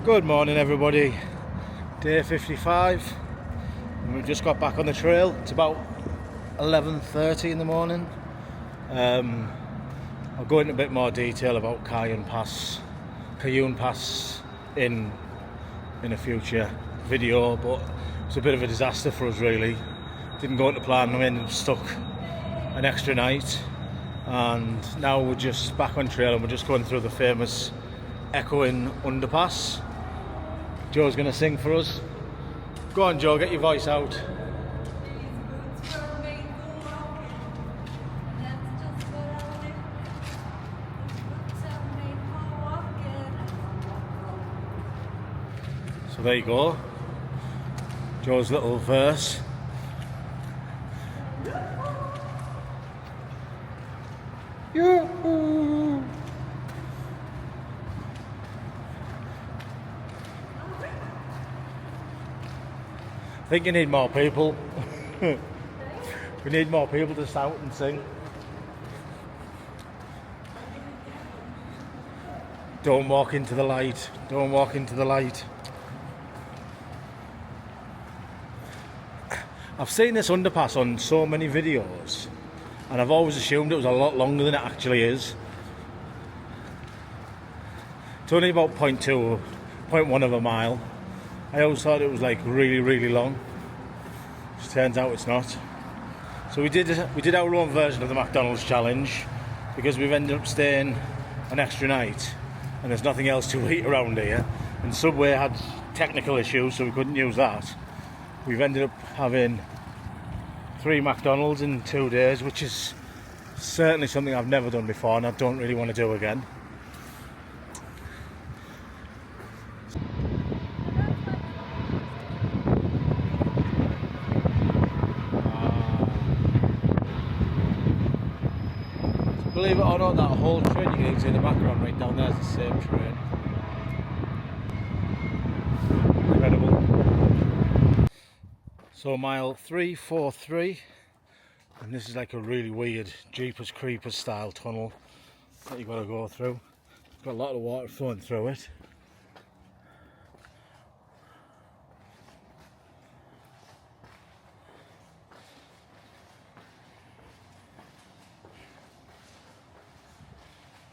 Good morning everybody, day 55 and we've just got back on the trail. It's about 11:30 in the morning. I'll go into a bit more detail about Cajon Pass in a future video, but it's a bit of a disaster for us really. Didn't go to plan, we ended up stuck an extra night and now we're just back on trail and we're just going through the famous echoing underpass. Joe's going to sing for us. Go on Joe, get your voice out. So there you go, Joe's little verse. Yoo-hoo. I think you need more people. We need more people to shout and sing. Don't walk into the light. Don't walk into the light. I've seen this underpass on so many videos and I've always assumed it was a lot longer than it actually is. It's only about 0.1 of a mile. I always thought it was like really long. Just turns out it's not. So we did our own version of the McDonald's challenge because we've ended up staying an extra night and there's nothing else to eat around here. And Subway had technical issues so we couldn't use that. We've ended up having 3 McDonald's in 2 days, which is certainly something I've never done before and I don't really want to do again. Believe it or not, that whole train you can see in the background right down there is the same train. Incredible. So mile 343, and this is like a really weird Jeepers Creepers style tunnel that you've got to go through. It's got a lot of water flowing through it.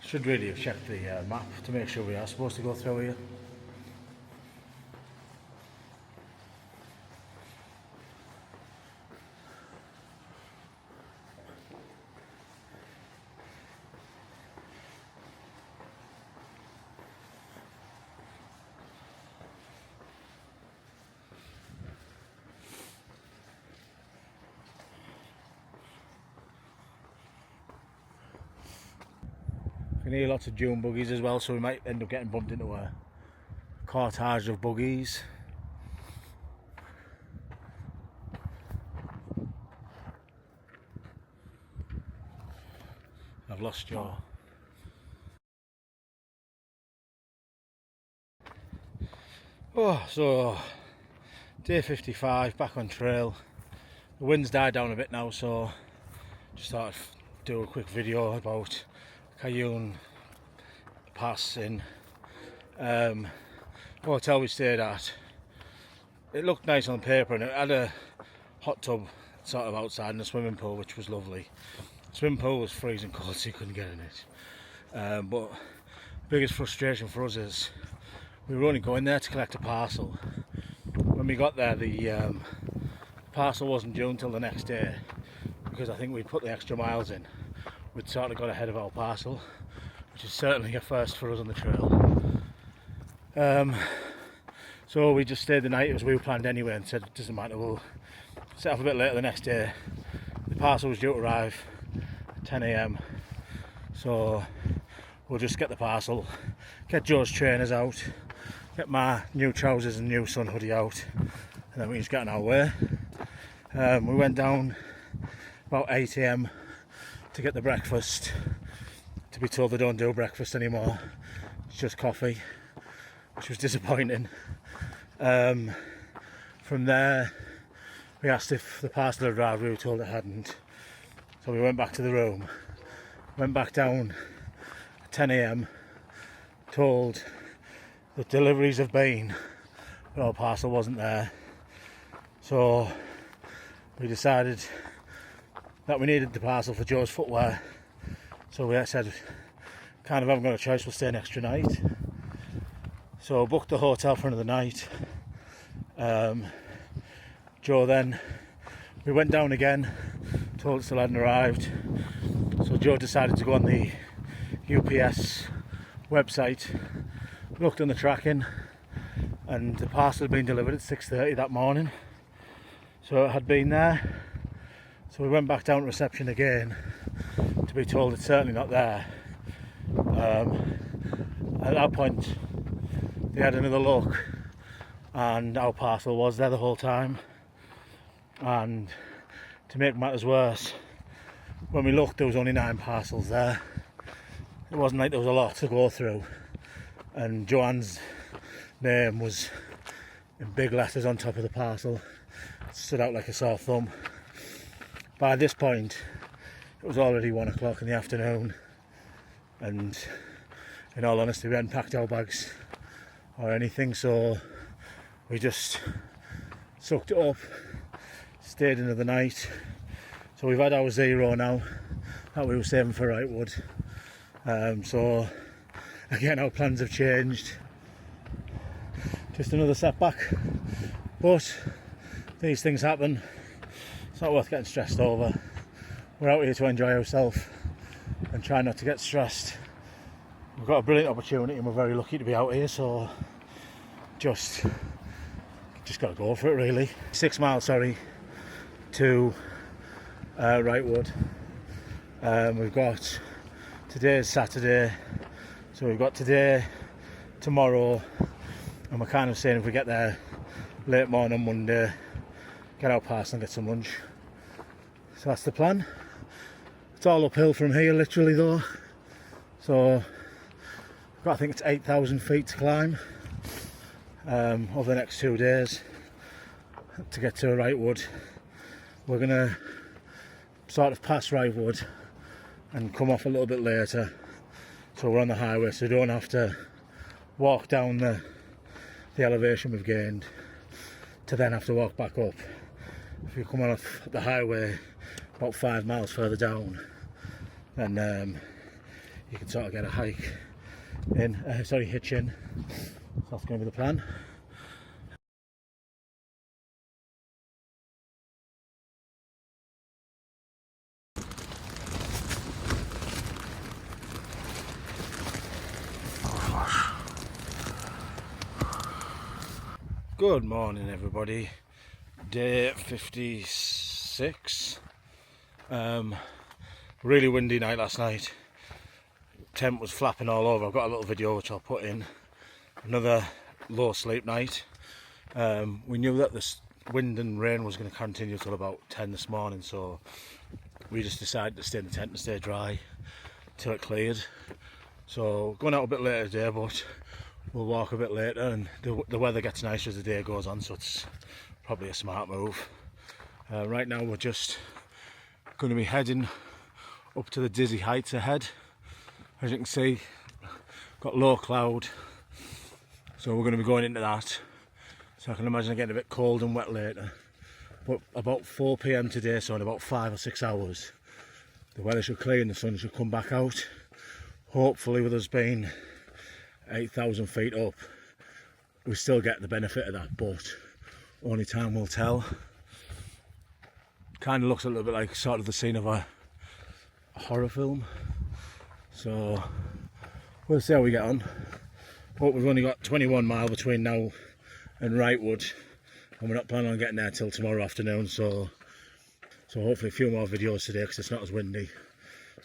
Should really have checked the map to make sure we are supposed to go through here. You can hear lots of dune buggies as well, so we might end up getting bumped into a cortege of buggies. I've lost Joe. Oh, so day 55, back on trail. The wind's died down a bit now, so just thought I'd do a quick video about Cajon Pass in hotel we stayed at. It looked nice on paper and it had a hot tub sort of outside and a swimming pool, which was lovely. The swimming pool was freezing cold, so you couldn't get in it. But the biggest frustration for us is we were only going there to collect a parcel. When we got there, the parcel wasn't due until the next day because I think we'd put the extra miles in. We'd sort of got ahead of our parcel, which is certainly a first for us on the trail. So we just stayed the night as we were planned anyway and said it doesn't matter, we'll set off a bit later the next day. The parcel was due to arrive at 10 AM, so we'll just get the parcel, get Joe's trainers out, get my new trousers and new sun hoodie out, and then we just get on our way. We went down about 8 AM to get the breakfast, to be told they don't do breakfast anymore, it's just coffee, which was disappointing. From there we asked if the parcel had arrived, we were told it hadn't, so we went back to the room, went back down at 10 AM, told the deliveries have been, but our parcel wasn't there. So we decided that we needed the parcel for Joe's footwear. So we said, kind of haven't got a choice, we'll stay an extra night. So booked the hotel for another night. Joe then, we went down again, told us still hadn't arrived. So Joe decided to go on the UPS website, looked on the tracking, and the parcel had been delivered at 6:30 that morning. So it had been there. So we went back down to reception again to be told it's certainly not there. At that point, they had another look, and our parcel was there the whole time. And to make matters worse, when we looked, there was only 9 parcels there. It wasn't like there was a lot to go through, and Joanne's name was in big letters on top of the parcel. It stood out like a sore thumb. By this point, it was already 1 o'clock in the afternoon, and in all honesty, we hadn't packed our bags or anything, so we just sucked it up, stayed another night. So we've had our 0 now that we were saving for Wrightwood. So again, our plans have changed. Just another setback, but these things happen. It's not worth getting stressed over. We're out here to enjoy ourselves and try not to get stressed. We've got a brilliant opportunity and we're very lucky to be out here, so just got to go for it really. 6 miles, to Wrightwood. We've got, today's Saturday, so we've got today, tomorrow, and we're kind of saying if we get there late morning on Monday, get our parcel and get some lunch. So that's the plan. It's all uphill from here literally though, so I think it's 8,000 feet to climb over the next 2 days to get to Wrightwood. We're gonna sort of pass Wrightwood and come off a little bit later, so we're on the highway, so we don't have to walk down the elevation we've gained to then have to walk back up. If you come on off the highway about 5 miles further down, then you can sort of get a hike in, hitch in. So that's going to be the plan. Good morning everybody, day 56. Really windy night last night. Tent was flapping all over. I've got a little video which I'll put in. Another low sleep night. We knew that the wind and rain was going to continue till about 10 this morning, so we just decided to stay in the tent and stay dry till it cleared. So going out a bit later today, but we'll walk a bit later, and the weather gets nicer as the day goes on, so it's probably a smart move. Right now we're just going to be heading up to the dizzy heights ahead. As you can see, got low cloud, so we're going to be going into that. So I can imagine it getting a bit cold and wet later. But about 4 PM today, so in about 5 or 6 hours, the weather should clear and the sun should come back out. Hopefully, with us being 8,000 feet up, we still get the benefit of that, but only time will tell. Kind of looks a little bit like sort of the scene of a horror film, so we'll see how we get on. But we've only got 21 miles between now and Wrightwood, and we're not planning on getting there till tomorrow afternoon, so hopefully a few more videos today because it's not as windy.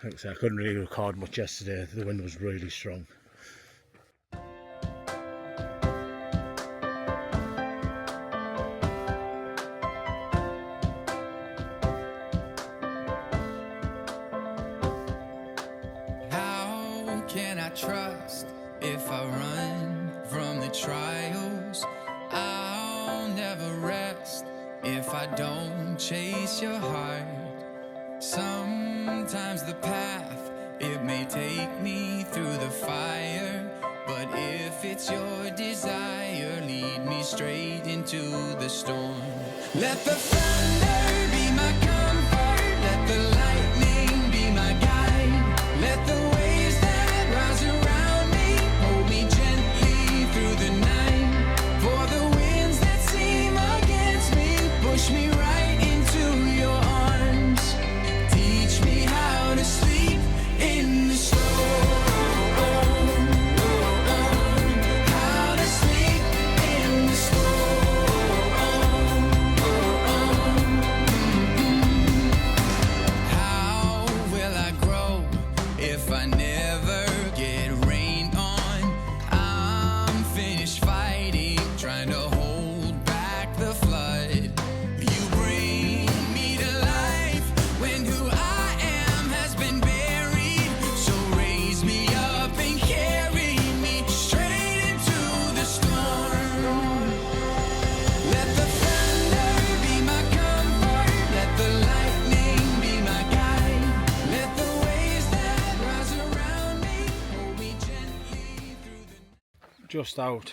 Like I said, I couldn't really record much yesterday, the wind was really strong. Trust if I run from the trials, I'll never rest if I don't chase your heart. Sometimes the path, it may take me through the fire, But if it's your desire, lead me straight into the storm. Let the thunder be my comfort, let the lightning be my guide. Let the waves that rise around me hold me gently through the night. For the winds that seem against me push me right into your arms. Teach me how to sleep in the storm. How to sleep in the storm. How will I grow if I never get rained on? I'm finished fighting, trying to hold back the flood. You bring me to life when who I am has been buried. So raise me up and carry me straight into the storm. Let the thunder be my comfort, let the lightning be my guide. Let the waves that rise around me hold me gently through the Just out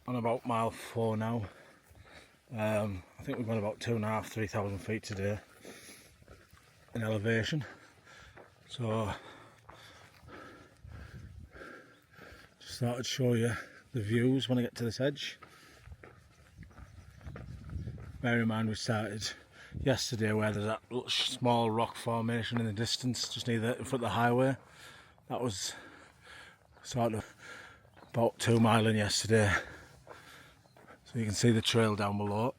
on about mile 4 now. I think we've gone about 2,500 to 3,000 feet today in elevation. So just thought I'd show you the views when I get to this edge. Bear in mind we started yesterday where there's that little small rock formation in the distance just near in front of the highway. That was sort of about 2 mile in yesterday. So you can see the trail down below.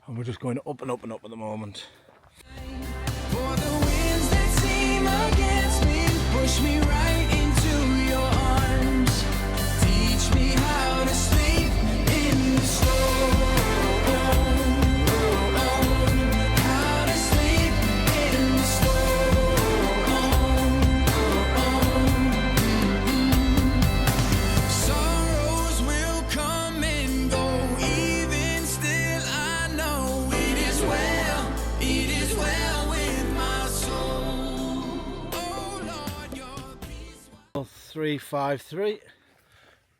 And we're just going up and up and up at the moment. For the winds that seem against me push me right into your arms. Teach me how to sleep in the storm. How to sleep in the storm. Sorrows will come and go. Even still I know it is well. It is well with my soul. Oh Lord, your peace. 353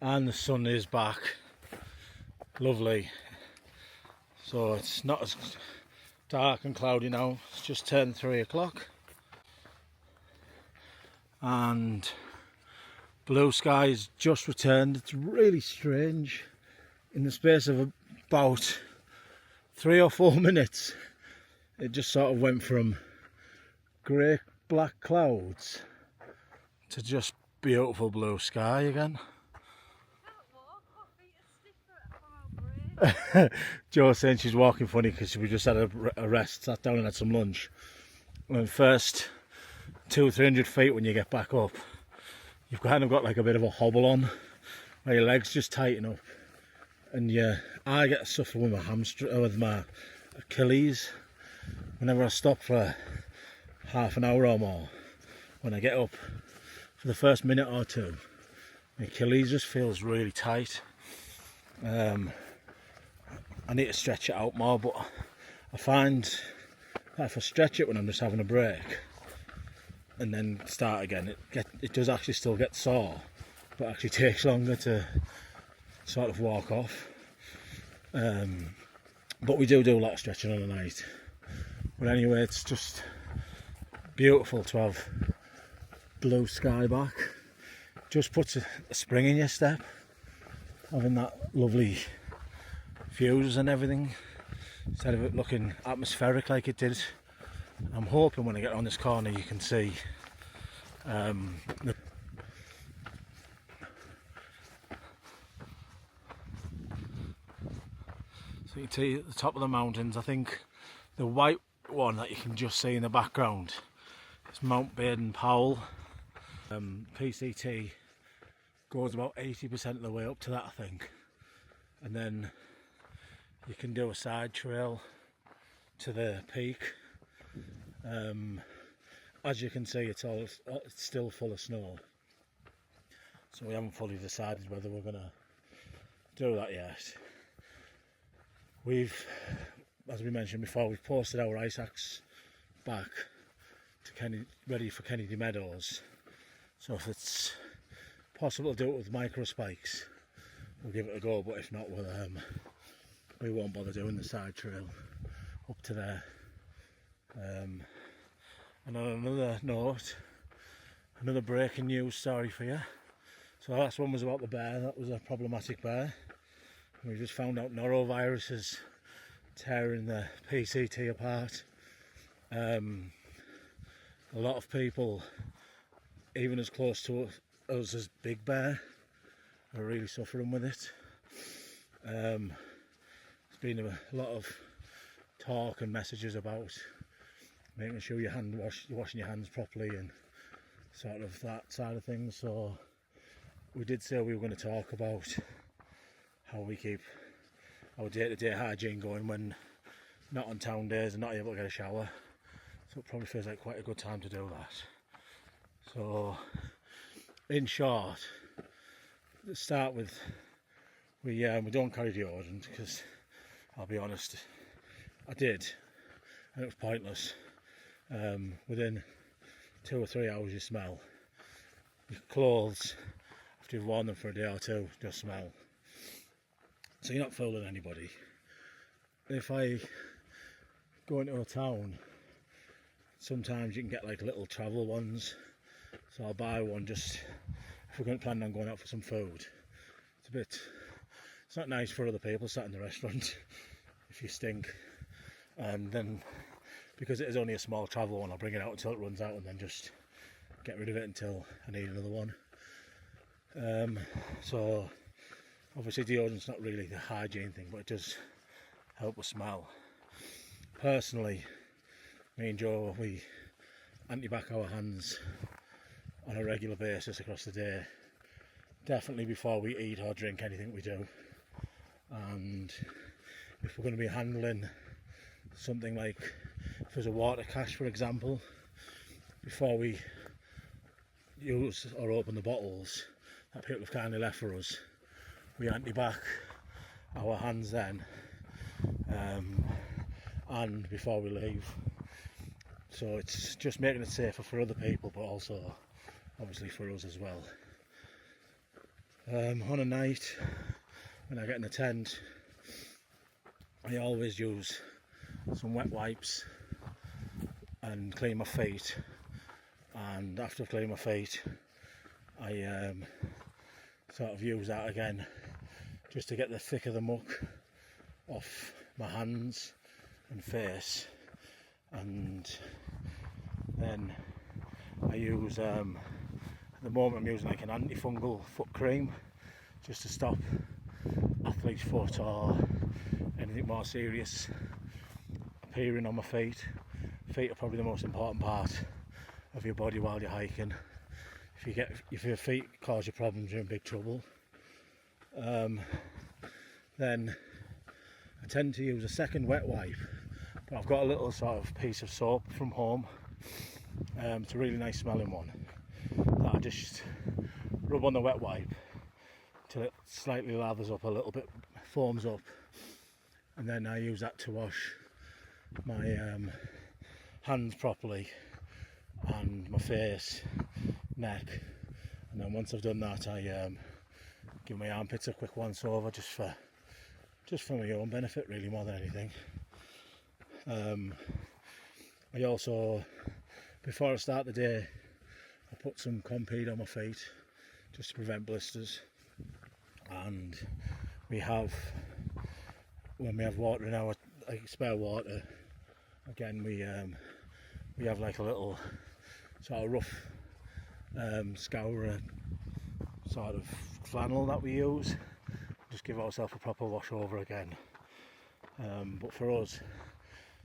and the sun is back. Lovely. So it's not as dark and cloudy now. It's just turned 3 o'clock. And blue skies just returned. It's really strange. In the space of about 3 or 4 minutes, it just sort of went from grey black clouds to just beautiful blue sky again. Jo's saying she's walking funny because we just had a rest, sat down and had some lunch. And first 200-300 feet when you get back up, you've kind of got like a bit of a hobble on where your legs just tighten up. And yeah, I get suffering with my hamstring, with my Achilles. Whenever I stop for half an hour or more, when I get up for the first minute or two, my Achilles just feels really tight. I need to stretch it out more, but I find that if I stretch it when I'm just having a break and then start again, it does actually still get sore, but actually takes longer to sort of walk off. But we do a lot of stretching on the night. But anyway, it's just beautiful to have blue sky back. Just puts a spring in your step, having that lovely views and everything, instead of it looking atmospheric like it did. I'm hoping when I get on this corner you can see so you can see at the top of the mountains. I think the white one that you can just see in the background is Mount Baden-Powell. PCT goes about 80% of the way up to that, I think, and then you can do a side trail to the peak. As you can see, it's still full of snow, so we haven't fully decided whether we're going to do that yet. We've, as we mentioned before, we've posted our ice axe back to ready for Kennedy Meadows, so if it's possible to do it with micro spikes, we'll give it a go, but if not, we won't bother doing the side trail up to there. And on another note, another breaking news story for you. So last one was about the bear. That was a problematic bear. We just found out norovirus is tearing the PCT apart. A lot of people, even as close to us as Big Bear, are really suffering with it. There's been a lot of talk and messages about making sure you're washing your hands properly and sort of that side of things. So we did say we were going to talk about how we keep our day-to-day hygiene going when not on town days and not able to get a shower. So it probably feels like quite a good time to do that. So in short, let's start with we don't carry deodorant because I'll be honest, I did and it was pointless. Within 2 or 3 hours you smell. Your clothes, after you've worn them for a day or two, just smell. So you're not fooling anybody. If I go into a town, sometimes you can get like little travel ones, so I'll buy one just if we're going to plan on going out for some food. It's not nice for other people sat in the restaurant if you stink, and then because it is only a small travel one, I'll bring it out until it runs out and then just get rid of it until I need another one. So obviously deodorant's not really the hygiene thing, but it does help with smell. Personally, me and Joe, we anti-bac our hands on a regular basis across the day, definitely before we eat or drink anything we do. And if we're going to be handling something like, if there's a water cache for example, before we use or open the bottles that people have kindly left for us, we anti-bac our hands then, and before we leave. So it's just making it safer for other people, but also obviously for us as well. On a night when I get in the tent, I always use some wet wipes and clean my feet, and after I've cleaned my feet I sort of use that again just to get the thick of the muck off my hands and face. And then I use at the moment I'm using like an antifungal foot cream just to stop athlete's foot or anything more serious appearing on my feet. Feet are probably the most important part of your body while you're hiking. If your feet cause you problems, you're in big trouble. Then I tend to use a second wet wipe, but I've got a little sort of piece of soap from home. It's a really nice smelling one that I just rub on the wet wipe till it slightly lathers up a little bit, foams up, and then I use that to wash my hands properly and my face, neck, and then once I've done that I give my armpits a quick once over just for my own benefit really, more than anything. I also, before I start the day, I put some Compeed on my feet just to prevent blisters. And when we have water in our, like spare water, again we have like a little sort of rough scourer sort of flannel that we use, just give ourselves a proper wash over again. But for us,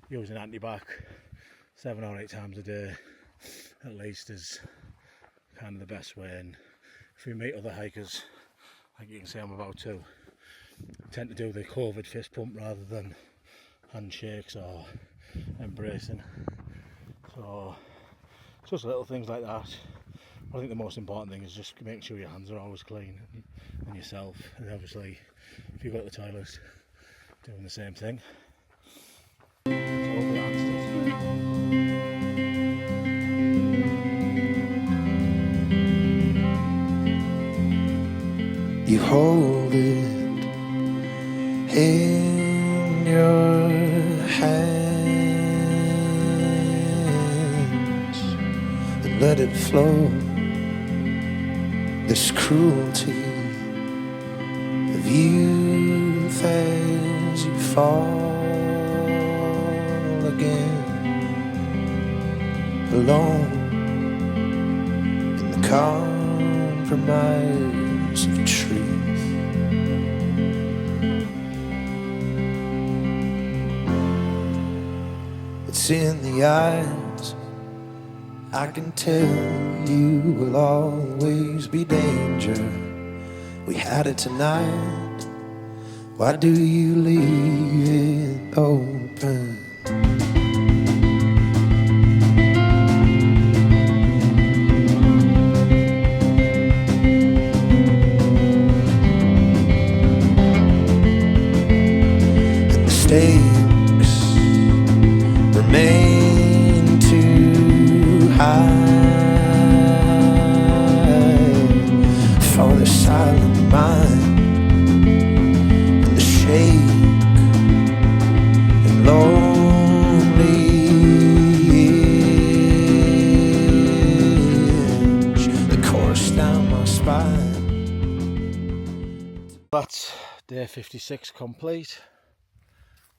using anti-bac 7 or 8 times a day at least is kind of the best way. And if we meet other hikers, like you can see I'm about to, I tend to do the COVID fist pump rather than handshakes or embracing. So just little things like that. I think the most important thing is just making sure your hands are always clean, and yourself, and obviously if you go to the toilet, doing the same thing. Hopefully that answers. hold it in your hands and let it flow. This cruelty of youth as you fall again, alone in the compromise of truth. It's in the eyes, I can tell you will always be danger. We had it tonight, why do you leave it open? And the stakes remain too high for the silent mind and the shake and lonely itch that course down my spine. That's day 56 complete.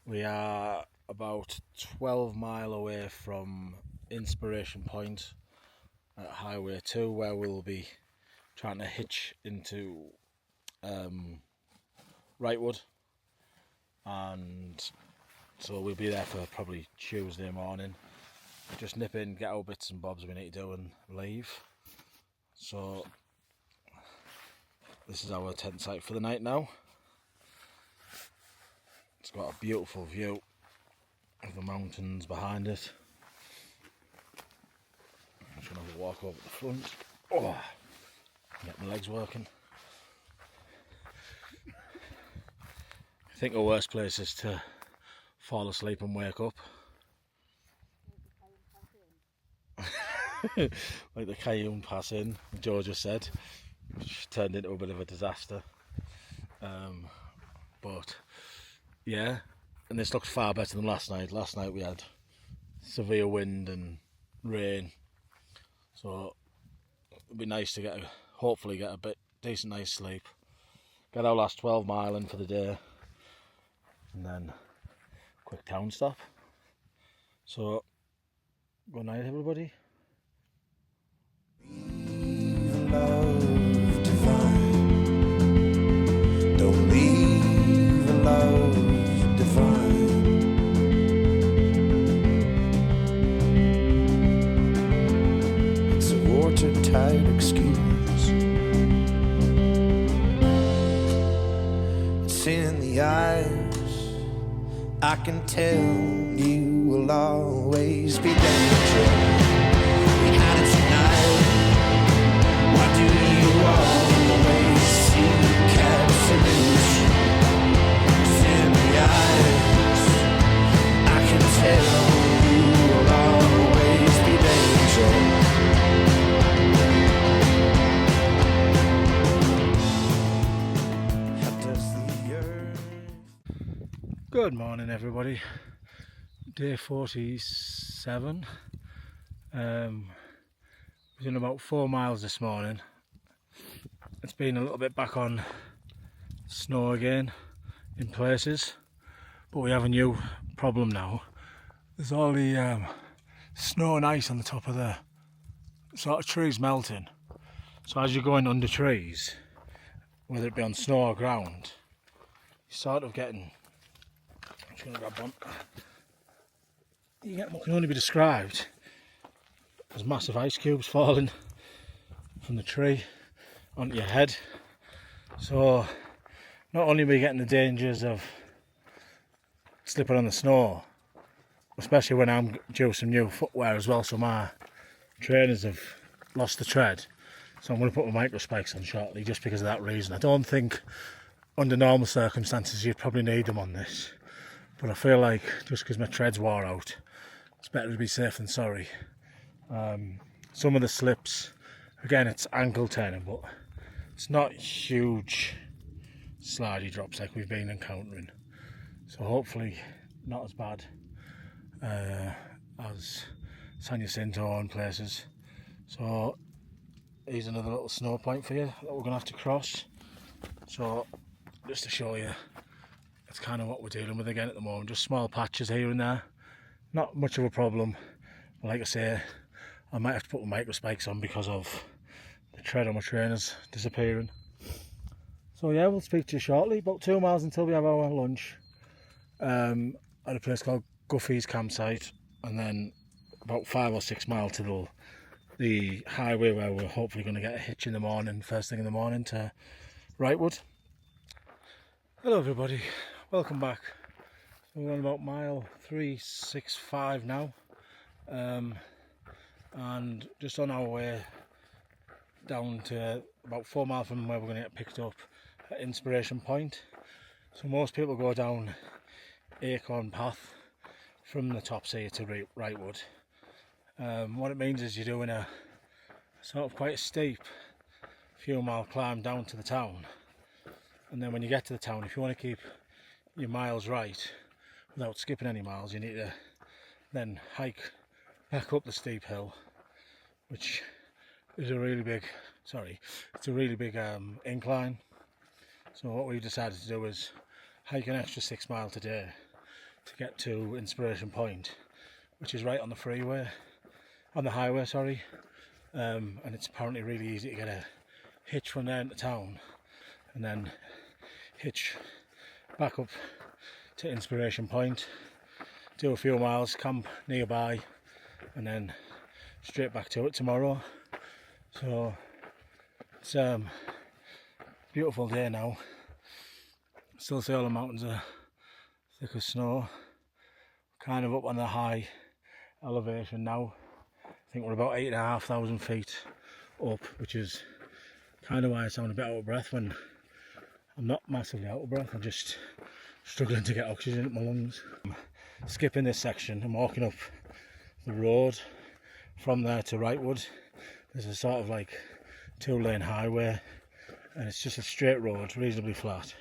We are about 12 mile away from Inspiration Point at Highway 2, where we'll be trying to hitch into Wrightwood, and so we'll be there for probably Tuesday morning. Just nip in, get our bits and bobs we need to do and leave. So this is our tent site for the night now. It's got a beautiful view of the mountains behind it. I'm just going to walk over the front. Oh, get my legs working. I think the worst place is to fall asleep and wake up. Like the Cajon pass in, Joe just said, which turned into a bit of a disaster. But yeah, and this looks far better than last night. Last night we had severe wind and rain, so it'd be nice to hopefully get a bit decent night's sleep. Get our last 12 mile in for the day, and then quick town stop. So good night, everybody. Love divine, don't leave a love divine. It's a watertight excuse. It's in the eyes, I can tell you will always be danger. We had it tonight, why do you always seek absolution? It's in the eyes, I can tell you will always be danger. How does the earth... Good morning, everybody. Day 47. We've done about 4 miles this morning. It's been a little bit back on snow again in places, but we have a new problem now. There's all the snow and ice on the top of the sort of trees melting. So as you're going under trees, whether it be on snow or ground, you're sort of getting, I'm just going to grab one. You get what can only be described as massive ice cubes falling from the tree onto your head. So not only are we getting the dangers of slipping on the snow, especially when I'm due some new footwear as well, so my trainers have lost the tread, so I'm going to put my micro spikes on shortly just because of that reason. I don't think under normal circumstances you'd probably need them on this, but I feel like just because my tread's wore out, it's better to be safe than sorry. Some of the slips, again, it's ankle turning, but it's not huge slidey drops like we've been encountering. So hopefully not as bad as San Jacinto and places. So here's another little snow point for you that we're going to have to cross. So just to show you, that's kind of what we're dealing with again at the moment. Just small patches here and there. Not much of a problem. But like I say, I might have to put my micro spikes on because of the tread on my trainers disappearing. So yeah, we'll speak to you shortly. About 2 miles until we have our lunch at a place called Guffey's campsite, and then about 5 or 6 miles to the highway where we're hopefully going to get a hitch in the morning, first thing in the morning, to Wrightwood. Hello everybody, welcome back. So we're on about mile 365 now, and just on our way down to about 4 miles from where we're going to get picked up at Inspiration Point. So most people go down Acorn Path from the tops here to Wrightwood. What it means is you're doing a sort of quite a steep few mile climb down to the town, and then when you get to the town, if you want to keep your miles right without skipping any miles, you need to then hike back up the steep hill, which is a really big incline. So what we've decided to do is hike an extra 6 miles today to get to Inspiration Point, which is right on the highway, sorry. And it's apparently really easy to get a hitch from there into town, and then hitch back up to Inspiration Point, do a few miles, camp nearby, and then straight back to it tomorrow. So it's beautiful day now. Still see all the mountains are thick as snow. Kind of up on the high elevation now. I think we're about 8,500 feet up, which is kind of why I sound a bit out of breath when I'm not massively out of breath. I'm just struggling to get oxygen in my lungs. I'm skipping this section. I'm walking up the road from there to Wrightwood. There's a sort of like 2-lane highway, and it's just a straight road, reasonably flat.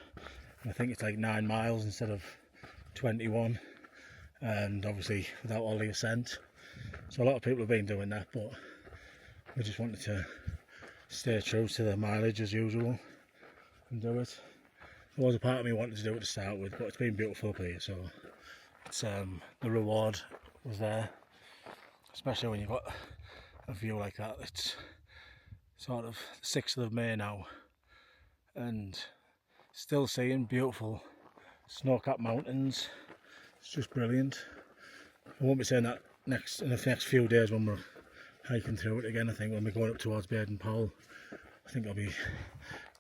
And I think it's like 9 miles instead of 21, and obviously without all the ascent. So a lot of people have been doing that, but we just wanted to stay true to the mileage as usual and do it. There was a part of me wanted to do it to start with, but it's been beautiful up here, so it's the reward was there, especially when you've got a view like that. It's sort of 6th of May now, and still seeing beautiful snow-capped mountains. It's just brilliant. I won't be saying that in the next few days when we're hiking through it again. I think when we're going up towards Baden Powell, I think I'll be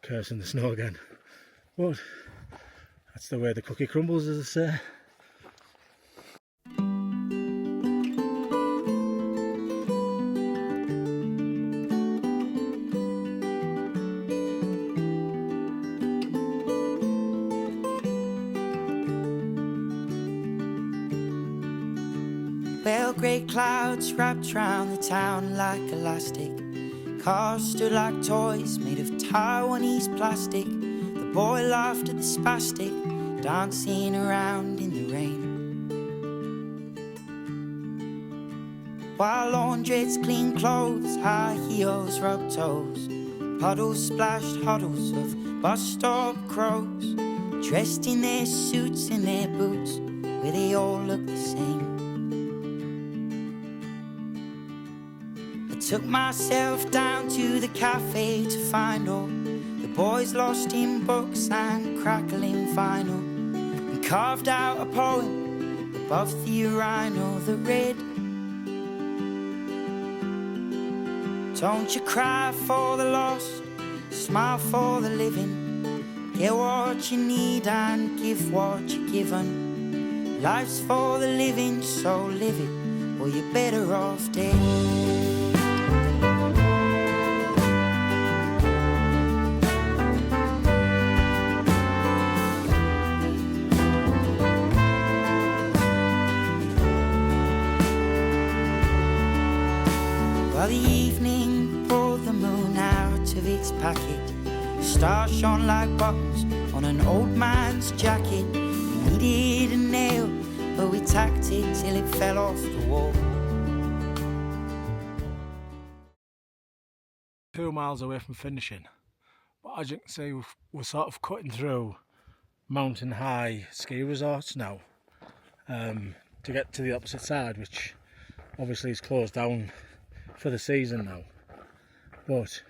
cursing the snow again. But that's the way the cookie crumbles, as I say. Well, grey clouds wrapped round the town like elastic. Cars stood like toys made of Taiwanese plastic. The boy laughed at the spastic, dancing around in the rain. While laundrettes clean clothes, high heels rub toes, puddles splashed huddles of bus stop crows, dressed in their suits and their boots, where they all look the same. Took myself down to the cafe to find all the boys lost in books and crackling vinyl, and carved out a poem above the urinal that read, don't you cry for the lost, smile for the living, get what you need and give what you're given. Life's for the living, so live it, or you're better off dead. Well, the evening pulled the moon out of its packet, stars shone like buttons on an old man's jacket. We needed a nail, but we tacked it till it fell off the wall. 2 miles away from finishing, but as you can see, we're sort of cutting through mountain high ski resorts now to get to the opposite side, which obviously is closed down for the season now. But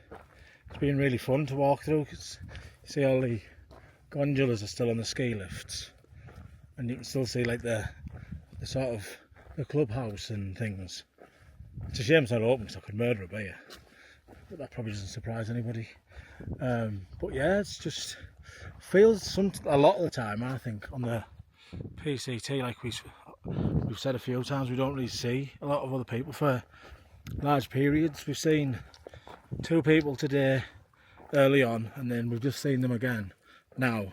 it's been really fun to walk through because you see all the gondolas are still on the ski lifts, and you can still see like the sort of the clubhouse and things. It's a shame it's not open because I could murder a bear, but that probably doesn't surprise anybody. But yeah, it's just feels a lot of the time, I think, on the PCT, like we've said a few times, we don't really see a lot of other people for large periods. We've seen 2 people today early on, and then we've just seen them again now.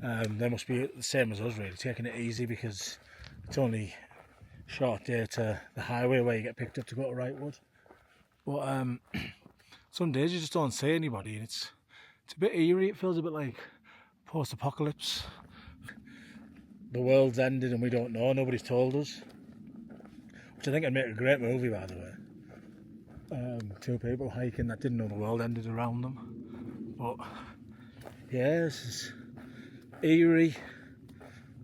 They must be the same as us, really, taking it easy because it's only a short day to the highway where you get picked up to go to Wrightwood. But some days you just don't see anybody, and it's a bit eerie. It feels a bit like post-apocalypse. The world's ended and we don't know, nobody's told us. Which I think would make a great movie, by the way. 2 people hiking that didn't know the world ended around them. But yeah, this is eerie,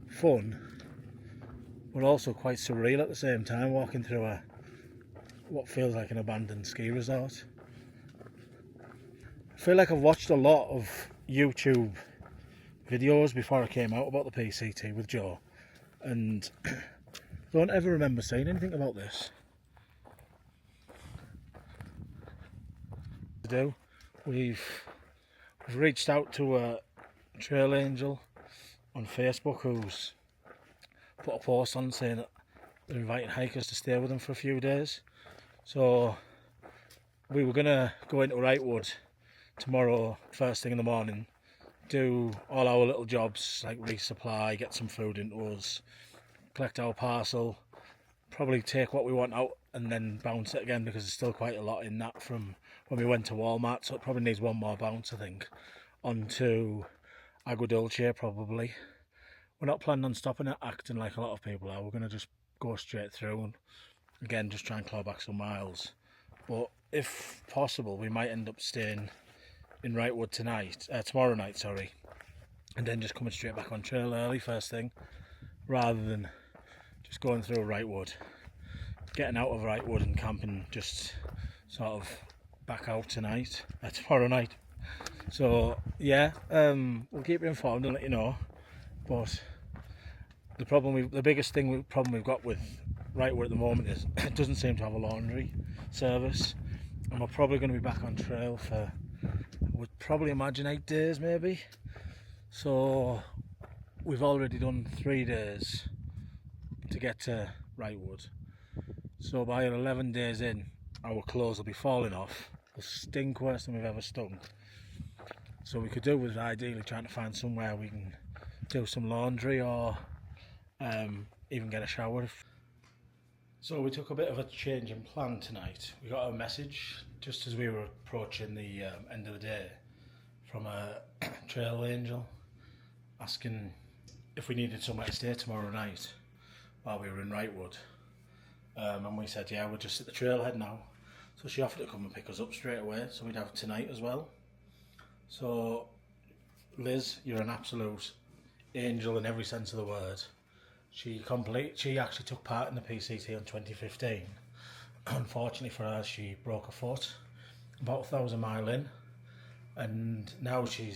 fun, but also quite surreal at the same time, walking through what feels like an abandoned ski resort. I feel like I've watched a lot of YouTube videos before I came out about the PCT with Joe, and don't ever remember saying anything about this. We've reached out to a trail angel on Facebook who's put a post on saying that they're inviting hikers to stay with them for a few days. So we were gonna go into Wrightwood tomorrow first thing in the morning, do all our little jobs like resupply, get some food into us, collect our parcel, probably take what we want out and then bounce it again because there's still quite a lot in that from when we went to Walmart, so it probably needs one more bounce, I think, onto Agua Dulce probably. We're not planning on stopping at Acton like a lot of people are. We're going to just go straight through and again just try and claw back some miles. But if possible, we might end up staying in Wrightwood tomorrow night, and then just coming straight back on trail early first thing, rather than just going through Wrightwood, getting out of Wrightwood and camping just sort of back out tomorrow night. So yeah, we'll keep you informed and let you know. But the biggest problem we've got with Wrightwood at the moment is it doesn't seem to have a laundry service, and we're probably going to be back on trail for, I would probably imagine, 8 days maybe. So we've already done 3 days to get to Wrightwood. So by 11 days in, our clothes will be falling off. They'll stink worse than we've ever stunk. So we could do with ideally trying to find somewhere we can do some laundry or even get a shower. So we took a bit of a change in plan tonight. We got a message just as we were approaching the end of the day from a trail angel asking if we needed somewhere to stay tomorrow night while we were in Wrightwood. And we said, yeah, we're just at the trailhead now. So she offered to come and pick us up straight away, so we'd have tonight as well. So Liz, you're an absolute angel in every sense of the word. She actually took part in the PCT in 2015. Unfortunately for her, she broke her foot about 1,000 miles in, and now she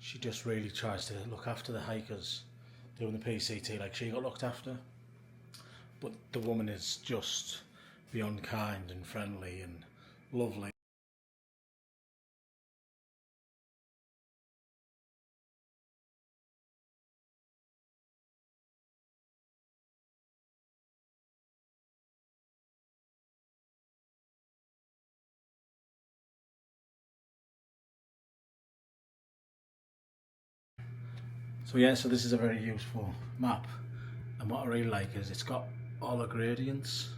just really tries to look after the hikers doing the PCT like she got looked after. But the woman is just beyond kind and friendly and lovely. So this is a very useful map, and what I really like is it's got all the gradients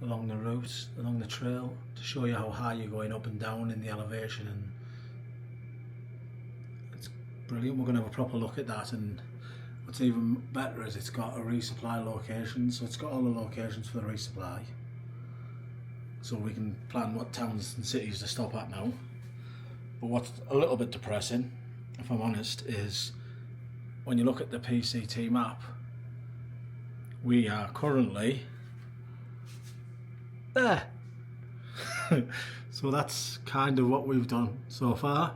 along the route, along the trail, to show you how high you're going up and down in the elevation and Brilliant. We're going to have a proper look at that, and what's even better is it's got a resupply location, so it's got all the locations for the resupply, so we can plan what towns and cities to stop at now. But what's a little bit depressing, if I'm honest, is when you look at the PCT map, we are currently there. So that's kind of what we've done so far,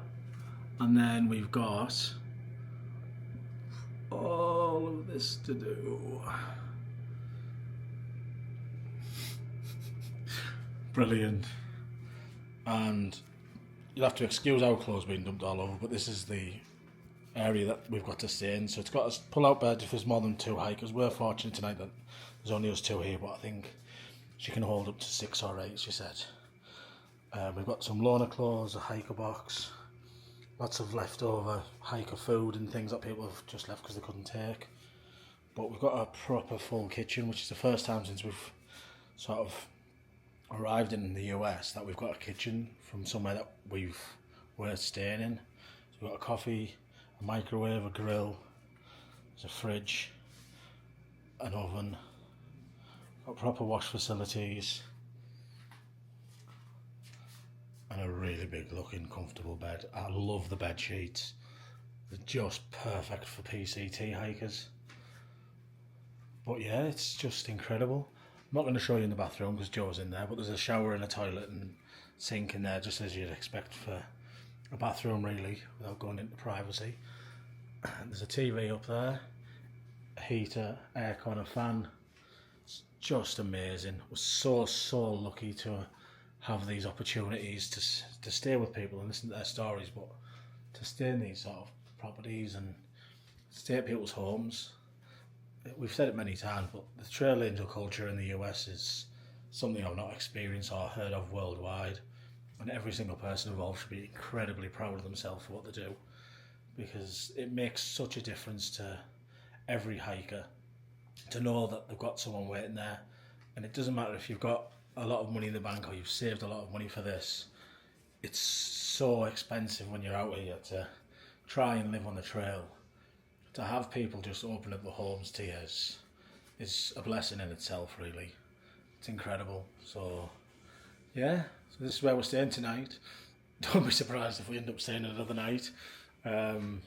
and then we've got all of this to do. Brilliant. And you'll have to excuse our clothes being dumped all over, but this is the area that we've got to stay in. So it's got a pull-out bed if there's more than 2 hikers. We're fortunate tonight that there's only us 2 here, but I think she can hold up to 6 or 8, she said. We've got some loaner clothes, a hiker box, lots of leftover hiker food and things that people have just left because they couldn't take. But we've got a proper full kitchen, which is the first time since we've sort of arrived in the US that we've got a kitchen from somewhere that we're staying in. So we've got a coffee, a microwave, a grill, there's a fridge, an oven, got proper wash facilities, and a really big looking comfortable bed. I love the bed sheets. They're just perfect for PCT hikers. But yeah, it's just incredible. I'm not going to show you in the bathroom because Joe's in there, but there's a shower and a toilet and sink in there, just as you'd expect for a bathroom really, without going into privacy. And there's a TV up there, a heater, aircon, a fan. It's just amazing. We're so lucky to have these opportunities to stay with people and listen to their stories, but to stay in these sort of properties and stay at people's homes. We've said it many times, but the trail angel culture in the US is something I've not experienced or heard of worldwide, and every single person involved should be incredibly proud of themselves for what they do, because it makes such a difference to every hiker to know that they've got someone waiting there. And it doesn't matter if you've got a lot of money in the bank or you've saved a lot of money for this. It's so expensive when you're out here to try and live on the trail. To have people just open up the homes to you is a blessing in itself, really. It's incredible. So yeah, so this is where we're staying tonight. Don't be surprised if we end up staying another night. And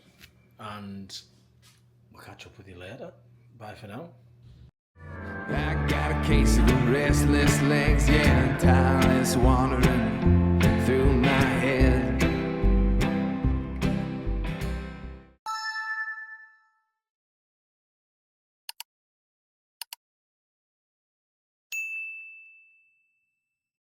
we'll catch up with you later. Bye for now. I got a case of the restless legs, yeah.